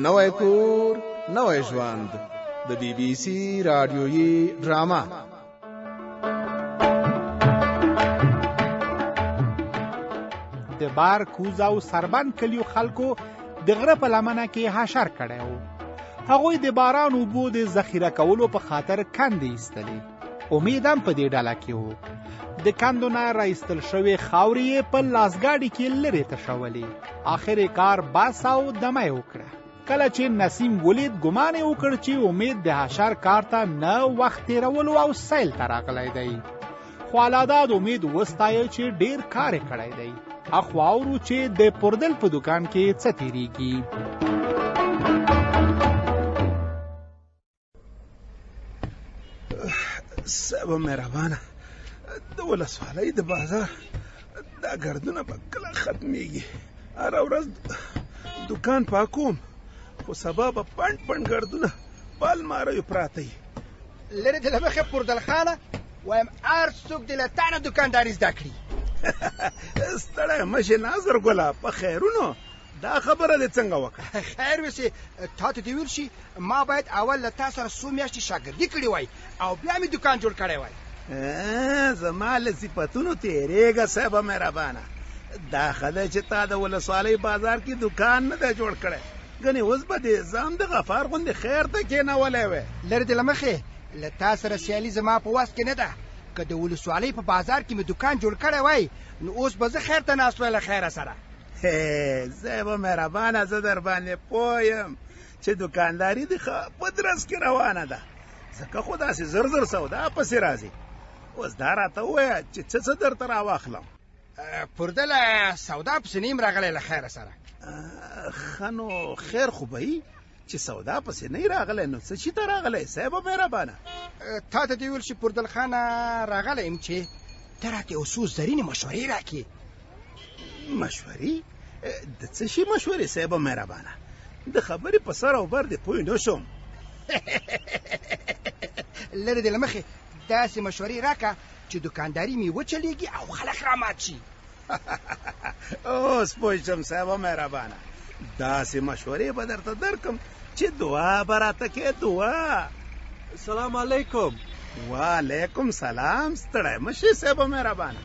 نوی کور نوی ژوند د بی بی سی رادیویي ډرامه. د بار کوز او سربند کلیو خلکو د غره په لمنه کې حشر کړی و. هغوی د باران اوبو د ذخیره کولو په خاطر کندې ایستلې. امید هم په دې ډله کې و. د کندو نه راایستل شوې خاورې یې په لاسګاډي کې لرې تشولې. آخر یې کار بس او دمه یې وکړه. کله چې نسیم ولید ګمان یې وکړ چې امید د حشر کار ته نه وخت تېرولو او سیل ته راغلی دی. خو الاداد امید وستایه چې ډېر کار یې کړی دی. اخوا اورو چې د پردل په دکان کې څه تېرېږي. صاحب مهربانه، د ولسوالۍ د بازار دا ګردونه به کله ختمیږي. هره ورځ دکان پاکوم، خو سبا به پنډ پنډ ګردونه په الماریو پراته وي. لرې د له مخې پردل خانه وایم هر څوک دې له تا نه دوکانداري زده کړي. ستړی مشې ناظر ګله، په خیرونو دا خبره دې څنګه وکړه؟ خیر وسې تا ته دې ویل شي ما باید اول له تا سره څو میاشتې شاګردي کړې وای او بیا مې دوکان جوړ کړی وای. زما له صفتونو تېرېږه صاحبه مهربانه. دا ښه دی چې تا د ولسوالۍ بازار کې دوکان نه دی جوړ کړی، ګنې اوس به دې ځان د غفار غوندې خیر ته کېنولی وی. لرې دې له مخې له تا سره سیالي زما په وس کې نه ده. که د ولسوالۍ په بازار کې مې دوکان جوړ کړی وای نو اوس به زه خیر ته ناست وی له خیره سره. صاحبه مهربانه، زه در باندې پوه یم چې دوکانداري دې ښه په درس کې روانه ده، ځکه خو داسې زر زر سودا پسې راځي. اوس دا راته ووایه چې څه درته راواخلم؟ پردله سودا پسې نیم راغلی له خیره سره. ښه نو خیر خو به وي چې سودا پسې نه راغلی، نو څه شي ته راغلی صاحبه مهربانه؟ تا ته دې ویل شي پردل خانه راغلی یم چې ته راته یو څو زرینې مشورې راکړې. مشورې؟ د څه شي مشورې صاحبه مهربانه؟ د خبرې په سر او بر دې پوه نه شوم. لرې دې له مخې داسې مشورې راکړه چې دوکانداري مې وچلېږي او خلک رامات شي. اوس پوه شم صاحبه مهربانه، داسې مشورې به درته درکم چې دعا به راته کې. دعا. السلام علیکم. وعلیکم سلام. ستړی مشې صاحبه مهربانه.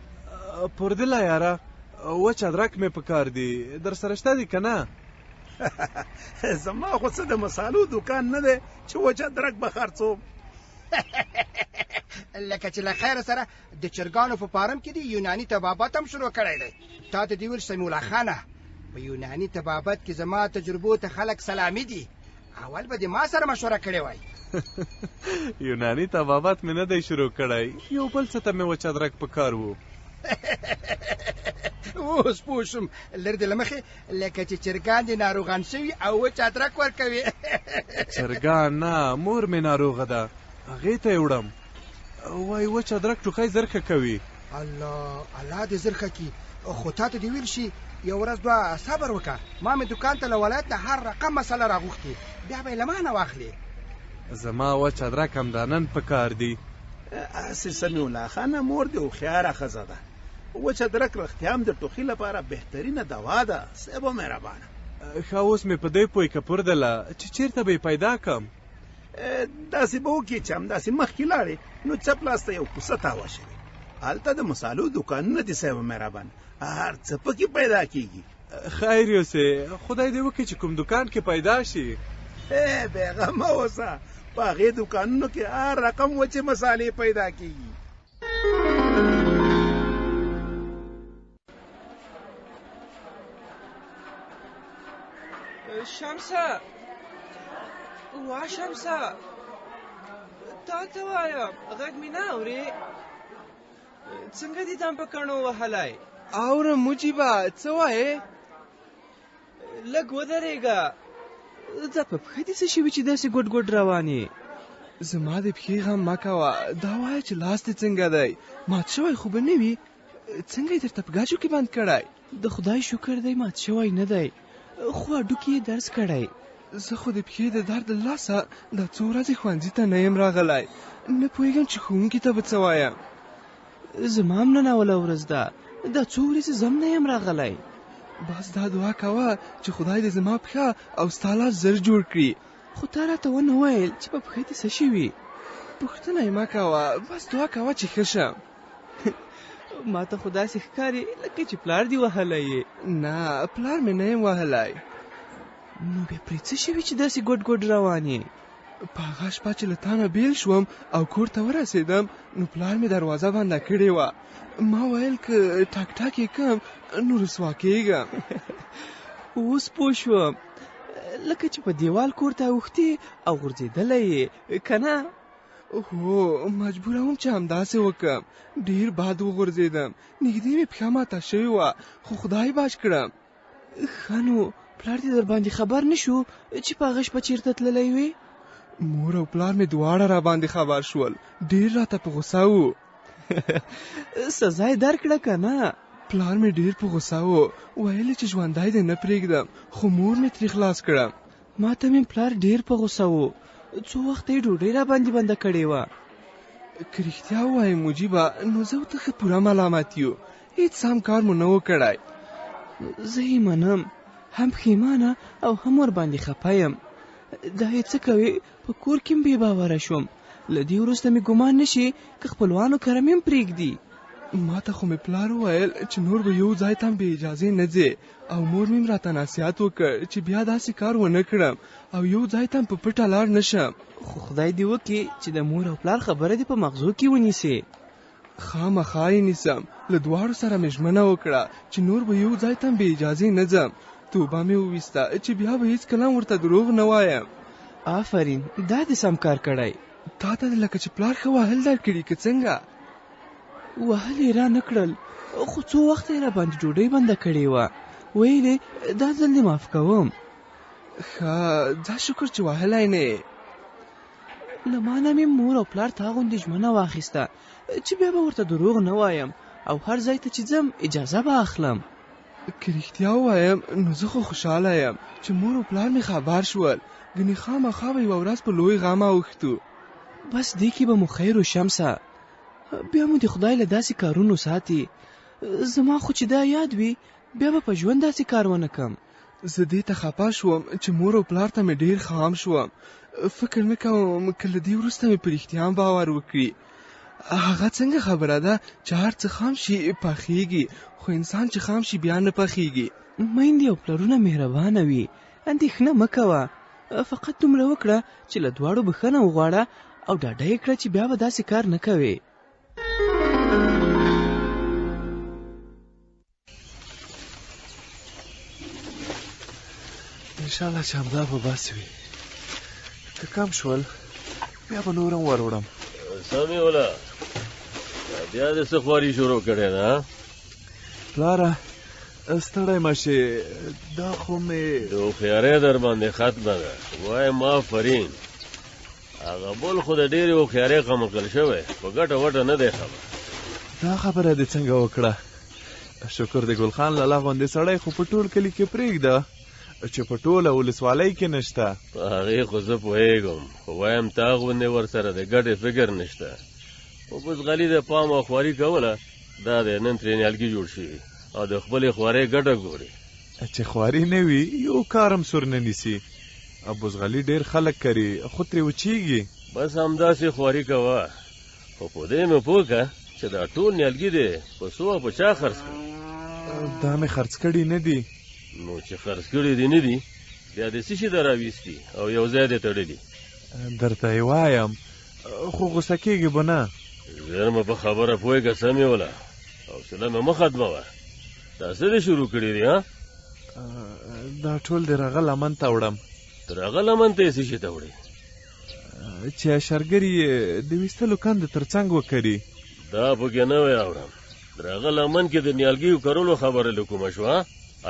پردله یاره، وچ ادرک مې په کار دی، در سره شته دي که نه؟ زما خو څه د مسالو دوکان نه دی چې وچ ادرک به خرڅوم. لکه چې له خیره سره د چرګانو په فارم کې د یوناني طبابت هم شروع کړی دی. تا ته دې ویل سمیع الله خانه په یوناني طبابت کې زما تجربو ته خلک سلامي دي. اول به دې ما سره مشوره کړې وای. یوناني طبابت مې نه دی شروع کړی، یو بل څه ته مې وچ ادرک په کار و. اوس پوه شوم. لرې دې له مخې لکه چې چرګان دې ناروغان شوي او وچ ادرک ورکوي. چرګان نه، مور مې ناروغه ده، هغې ته یې وړم. وایي وچ ادرک ټوخی زر ښه کوي. الله دې زر ښه کړي. خو تا ته دې ویل شي یو ورځ دوه صبر وکړه. ما مې دوکان ته له ولایت نه هر رقم مسله راغوښتې، بیا به یې له ما نه واخلې. زما وچ ادرک همدا نن په کار دي. هسې سمیع الله خانه مور دې هوښیاره ښځه ده. وچ ادرک رښتیا هم د ټوخي لپاره بهترینه دوا ده صاحبه مهربانه. ښه اوس مې په دې پوی که پردله چې چېرته به یې پیدا کړم. داسې به وکړې چې همداسې مخکې لاړې نو چپ لاس ته یو کوڅه تاوه شوې، هلته د مسالو دوکانونه دي صاحبه مهربانه، هر څه پکې پیدا کېږي. خیر یوسې، خدای دې وکړي چې کوم دوکان کې پیدا شي. بېغمه اوسه، په هغې دوکانونو کې هر رقم وچې مسالې پیدا کېږي. شمسه، وا شمسه، تا ته وایم غږ مې نه اورې؟ څنګه دې دم په کڼو وهلی؟ اورم مجیبه، څه وایې؟ لږ ودرېږه. دا په پښه دې څه شوي چې داسې ګوډ ګوډ روان یې؟ زما د پښې غم مه کوه، دا وایه چې لاس دې څنګه دی؟ مات شوی خو به نه وي؟ څنګه یې درته په ګاچو کې بند کړی؟ د خدای شکر دی مات شوی نه دی، خو هډوکي یې درز کړی. زه خو د پښې د درد له لاسه دا څو ورځې ښوونځي ته نه یم راغلی، نه پوهېږم چې ښوونکي ته به څه وایم. زما هم نن اوله ورځ ده، دا څو ورځې زه هم نه یم راغلی. بس دا دعا کوه چې خدای دې زما پښه او ستا لاس زر جوړ کړي. خو تا راته ونه ویل چې په پښې دې څه شوي؟ پوښتنه یې مه کوه، بس دعا کوه چې ښه شم. ما ته خو داسې ښکاري لکه چې پلار دې وهلی یې. نه، پلار مې نه یم وهلی. نو بیا پرې څه شوي چې داسې ګوډ ګوډ روان یې؟ په هغه شپه چې له تا نه بیل شوم او کور ته ورسېدم نو پلار مې دروازه بنده کړې وه. ما ویل که ټاک ټاک یې کم نو رسوا کېږم. اوس پوه شوم، لکه چې په دیوال کور ته اوښتې او غورځېدلی یې که نه؟ هو، مجبوره وم چې همداسې وکړم. ډېر باد وغورځېدم، نږدې مې پښه ماته شوې وه، خو خدای باچ کړم. ښه نو پلار دې در باندې خبر نه شو چې په هغه شپه چېرته تللی وې؟ مور او پلار مې دواړه را باندې خبر شول، ډېر راته په غوسه وو. سزا یې درکړه که نه؟ پلار مې ډېر په غوسه وو، ویل چې ژوندی دې نه پرېږدم، خو مور مې ترې خلاص کړم. ما ته مې پلار ډېر په غوسه وو، څو وخته یې ډوډۍ را باندې بنده کړې وه. که رښتیا ووایم مجیبه، نو زه ته ښه پوره ملامت یو، هېڅ سم کار مو نه و کړی. زه یې منم، هم پښیمانه او هم ورباندې خفه یم. دا یې څه کوې؟ په کور کې م بې باوره شوم. له دې وروسته مې ګمان نه شي که خپلوانو کره مې هم پرېږدي. ما ته خو مې پلار وویل چې نور به یو ځای ته هم بې اجازې نه ځې، او مور مې راته نصیحت وکړ چې بیا داسې کار ونه کړم او یو ځای ته هم په پټه لاړ نه شم. خو خدای دې وکړي چې د مور او پلار خبره دې په مغزو کې ونیسې. خامخا یې نیسم. له دواړو سره مې ژمنه وکړه چې نور به یو ځای ته هم بې اجازې نه ځم. توبه مې وویسته چې بیا به هېڅکله ورته دروغ نه وایم. آفرین، دا دې سم کار کړی. تا ته لکه چې پلار ښه وهل درکړي که څنګه؟ وهل یې را نه کړل، خو څو وخته یې را باندې ډوډۍ بنده کړې وه. ویل یې دا ځل دې معاف کوم. ښه، دا شکر چې وهلی نه یې. له ما نه مې مور او پلار تا غوندې ژمنه واخیسته چې بیا به ورته دروغ نه وایم او هر ځای ته چې ځم اجازه به اخلم. که رښتیا ووایم نو زه خو خوشحاله یم چې مور او پلار مې خبر شول، ګنې خامخا به یوه ورځ په لوی غم اوښتو. بس دې کې به مو خیر و شمسه، بیا مو د خدای له داسې کارونو ساتي. زما خو چې دا یاد وي بیا به په ژوند داسې کار ونه کم. زه دې ته خفه شوم چې مور او پلار ته مې ډېر خام شوم. فکر نه کوم که له دې وروسته مې په رښتیا باور وکړي. هغه څنګه خبره ده چې هر څه خام شي پخیږي، خو انسان چې خام شي بیا نه پخیږي. میندې او پلرونه مهربانه وي، اندېښنه مه کوه. فقط دومره وکړه چې له دواړو بښنه وغواړه او ډاډه یې کړه چې بیا به داسې کار نه کوې. انشاءالله چې همدا به بس وي. که کم شول بیا به نور هم وروړم. سمې وله، بیا دې څه خواري شروع کړې ده؟ پلاره ستړی مه شې، دا خو مې د هوښیارۍ در باندې ختمه ده. وایم آفرین، هغه بل خو د ډېرې هوښیارۍ قمقل شوی، په ګټه وټه نه دی خبر. دا خبره دې څنګه وکړه؟ شکر د ګل خان لالا غوندې سړی خو په ټول کلي کې پرېږده چې په ټوله ولسوالۍ کې نشته. په هغې خو زه پوهېږم، خو وایم تا غوندې ورسره د ګټې فکر نشته. خو بزغلي د پام او خواري کوله، دا دی نن ترې نیالګي جوړ شوي او د خپلې خوارۍ ګټه ګوري. چې خواري نه وي یو کارم سور نه نیسي. بزغلي ډېر خلک کري خو ترې وچیږي. بس همداسې خواري کوه، خو په دې مې پوه که چې دا ټول نیالګي دی په څو او په چا خرڅ کړي؟ دا مې خرڅ کړي نه دي. نو چې خرڅ کړي دي نه دي، بیا د څه شي در راویستي او یو ځای دې تړلي؟ درته یې وایم خو غوسه کېږي به نه. ژر مې په خبره پوهېږه، سمې وله، حوصله مې مه ختموه. دا څه دې شروع کړي دي؟ دا ټول د رغه لمن ته وړم. تر هغه لمن ته یې څه شي ته وړې؟ چې اشرګر یې د ویستلو کند تر څنګ وکړي. دا پکې نه وی اورم. تر هغه لمن کې د نیالګیو کرلو خبره له کومه شوه؟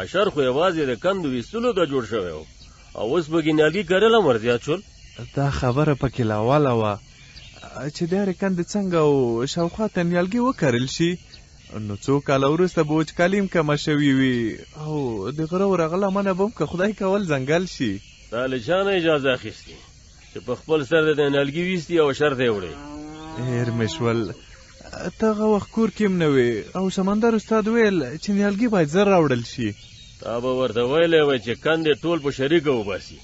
اشر خو یوازې د کندو ویستلو ته جوړ شوی و، او اوس پکې نیالګي کرل هم ورزیات شول. دا خبره پکې له اوله وه چې د هرې کندې څنګه او شاوخوا ته نیالګي وکرل شي، نو څو کاله وروسته به وچکالي هم کمه شوې وي او د غره و رغه لمنه به هم که خدای کول ځنګل شي. تا له چا نه اجازه اخیستې چې په خپل سر د نیالګي ویستي او شر ته یې وړې؟ هېر مې شول، ته هغه وخت کور کې هم نه وې او سمندر استاد ویل چې نیالګي باید زر راوړل شي. تا به ورته ویلی وای چې کندې ټول په شریکه وباسي،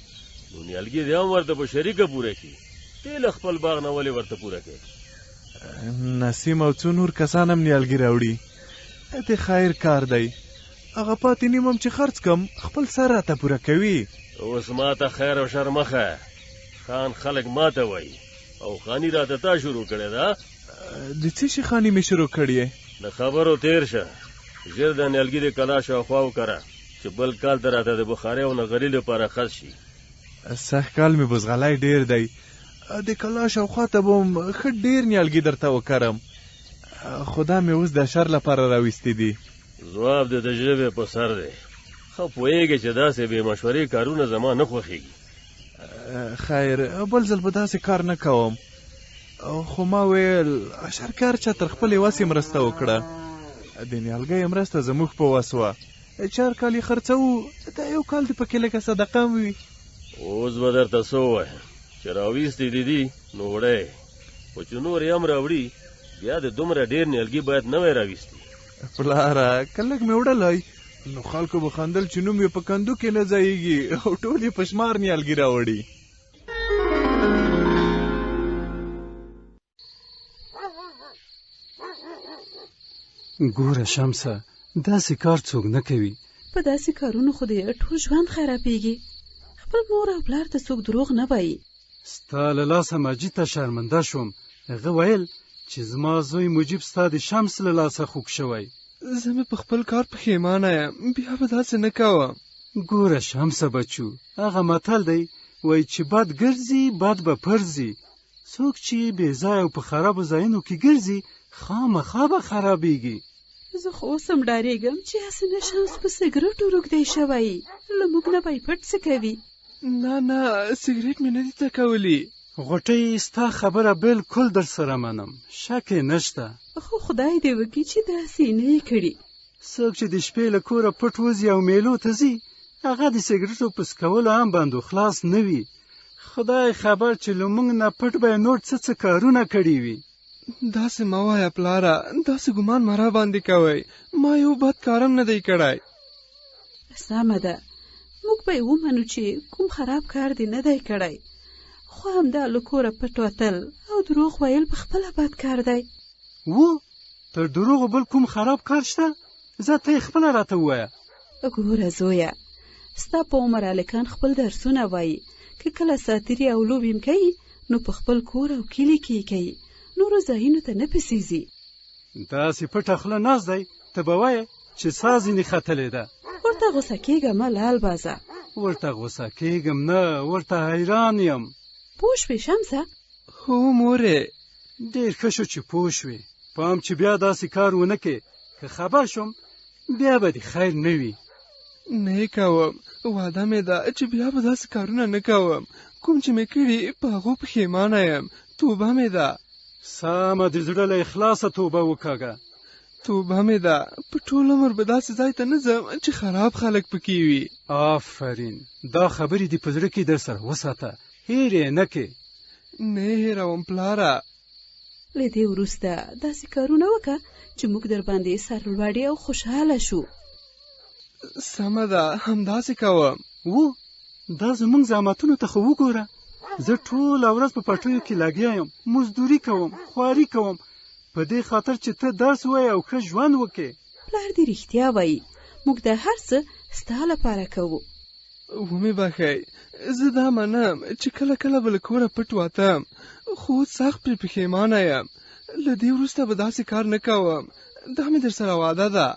نو نیالګي دې هم ورته په شریکه پوره کړي. ته له خپل باغ نه ولې ورته پوره کوې؟ نسیم او څو نور کسان هم نیالګي راوړي. د خیر کار دی. هغه پاتې نیم هم چې خرڅ کم خپل سر راته پوره کوي. اوس ما ته خیر او شر مخه. خان خلک ما ته وایي او خاني راته تا شروع کړې ده. د څه شي خاني مې شروع کړې؟ د خبرو تیر شه. ژر د نیالګي د کلا شاوخوا وکړه چې بل کال ته راته د بخارۍ او نغري لپاره خرڅ شي. سږ کال مې بزغلی ډېر دی. د کلا شاوخوا ته به هم ښه ډېر نیالګي درته وکرم. خدا مې اوس د شر لپاره راویستې دي. ځواب د ژبې په سر دی. ښه پوهېږې چې داسې بې مشورې کارونه زما نه خوښېږي. خیر بل ځل به داسې کار نه کوم. خو ما ویل اشرکار چا تر خپلې وسې مرسته وکړه. د نیالګۍ مرسته زموږ په وس وه. 4 کال یې خرڅوو، دا 1 کال دې پکې لکه صدقه وي. اوس به درته څه ووایم چې راویستې دې دي نو وړی، خو چې نور یې هم راوړي بیا د دومره ډېر نیالګي باید نه وی راویستي. پلاره که لږ مې وړلی نو خلکو به خندل چې نوم یې په کندو کې نه ځایږي او ټول یې په شمار نیالګي راوړي. ګوره شمسه، داسې کار څوک نه کوي. په داسې کارونو خو دې ټول ژوند خرابېږي. خپل مور او پلار ته څوک دروغ نه وایي. ستا له لاسه مجید ته شرمنده شوم. هغه ویل چې زما زوی مجیب ستا د شمس له لاسه خوږ شوی. زه مې په خپل کار پښیمانه یم، بیا به داسې نه کوم. ګوره شمسه بچو، هغه متل دی وایي چې بد ګرځي بد به پرځي. څوک چې بې ځایه او په خرابو ځایونو کې ګرځي خامخا به خرابېږي. زه خو اوس هم ډارېږم چې حسنه شمس په سګرټو روږدی شوی، له موږ نه به یې پټ څه کوي. نه سګرټ مې نه دي تکولی. غوټۍ ستا خبره بالکل در سره منم، شک یې نشته. خو خدای دې وکړي چې داسې نه یې کړي. څوک چې د شپې له کوره پټ وځي او میلو ته ځي هغه د سګرټو په څکولو هم بند و خلاص نه وي. خدای خبر چې له موږ نه پټ به یې نور څه کارونه کړي وي. داسې مه وایه پلاره، داسې ګمان مه را باندې کوئ. ما یو بد کارم نه دی کړی. سمه ده، موږ به یې ومنو چې کوم خراب کار دې نه دی کړی، خو همدا له کوره پټ وتل او دروغ ویل په خپله بد کار دی. تر دروغو بل کوم خراب کار شته؟ زه ته یې خپله راته ووایه. ګوره زویه، ستا په عمر هلکان خپل درسونه وایي، که کله ساتیري او لوبې هم کوي نو په خپل کور او کلي کې یې کوي، نورو ځایونو ته نه پسې ځي. داسې پټه خوله ناست دی، ته به وایې چې سا ځینې ختلې ده. ورته غوسه کېږه مه لال بازه. ورته غوسه کېږم نه، ورته حیران یم. پوه شوې شمسه؟ هو مورې. ډېر ښه شو چې پوه شوې. پام چې بیا داسې کار ونه کې، که خبر شوم بیا به دې خیر نه وي. نه یې کوم، وعده مې ده چې بیا به داسې کارونه نه کوم. کوم چې مې کړي په هغو پښیمانه یم. توبه مې ده. سمه د زړه له اخلاصه توبه وکاږه. توبه مې ده، په ټول عمر به داسې ځای ته نه ځم چې خراب خلک پکې وي. آفرین، دا خبرې دې په زړه کې در سره وساته، هېر یې نه کې. نه یې هېروم پلاره. له دې وروسته داسې کارونه وکړه چې موږ در باندې سرلوړي او خوشحاله شو. سمه ده، همداسې کوم. دا زموږ زحمتونو ته خو وګوره. زه ټوله ورځ په پټیو کې لګیا یم، مزدوري کوم، خواري کوم، په دې خاطر چې ته درس وایې او ښه ژوند وکړې. پلار دې رښتیا وایي، موږ دا هر څه ستا لپاره کوو. ومې بښئ، زه دا منم چې کله کله به له کوره پټ وتم، خو سخت پرې پښیمانه یم. له دې وروسته به داسې کار نه کوم، دا مې در سره وعده ده.